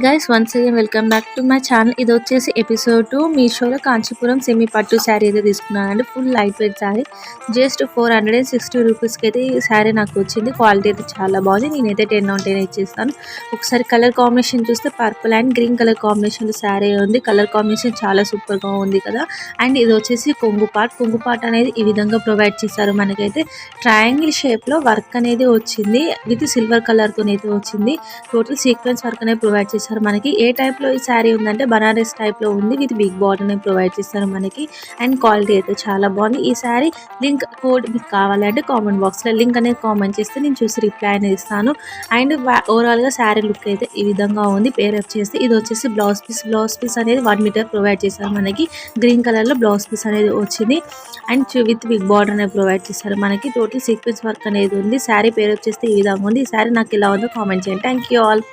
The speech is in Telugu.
Guys once again welcome back to my channel. ఇది వచ్చేసి ఎపిసోడ్ 2. మీషోలో కాంచీపురం సెమీ పట్టు శారీ అయితే తీసుకున్నానండి. Full light weight sari, just 460 రూపీస్కి అయితే ఈ శారీ నాకు వచ్చింది. క్వాలిటీ అయితే చాలా బాగుంది. నేనైతే 10 on 10 ఇచ్చేస్తాను. ఒకసారి కలర్ కాంబినేషన్ చూస్తే purple and green colour combination sari ఉంది. కలర్ కాంబినేషన్ చాలా సూపర్గా ఉంది కదా. అండ్ ఇది వచ్చేసి కొంగు పార్ట్ అనేది ఈ విధంగా ప్రొవైడ్ చేశారు. మనకైతే ట్రయాంగిల్ షేప్లో వర్క్ అనేది వచ్చింది, విత్ సిల్వర్ కలర్తో అయితే వచ్చింది. టోటల్ సీక్వెన్స్ వర్క్ అనేది ప్రొవైడ్ చేశారు. మనకి ఏ టైప్లో ఈ శారీ ఉందంటే బనారస్ టైప్లో ఉంది, విత్ బిగ్ బార్డర్ అనేది ప్రొవైడ్ చేస్తారు మనకి. అండ్ క్వాలిటీ అయితే చాలా బాగుంది. ఈ శారీ లింక్ కోడ్ మీకు కావాలంటే కామెంట్ బాక్స్లో లింక్ అనేది కామెంట్ చేస్తే నేను చూసి రిప్లై అనేది ఇస్తాను. అండ్ ఓవరాల్గా శారీ లుక్ అయితే ఈ విధంగా ఉంది. పేరప్ చేస్తే ఇది వచ్చేసి బ్లౌజ్ పీస్ అనేది 1 మీటర్ ప్రొవైడ్ చేశారు మనకి. గ్రీన్ కలర్లో బ్లౌజ్ పీస్ అనేది వచ్చింది. అండ్ విత్ బిగ్ బార్డర్ అనేది ప్రొవైడ్ చేశారు మనకి. టోటల్ సీక్వెన్స్ వర్క్ అనేది ఉంది. శారీ పేరప్ చేస్తే ఈ విధంగా ఉంది. ఈ శారీ నాకు ఎలా ఉందో కామెంట్ చేయండి. Thank you all.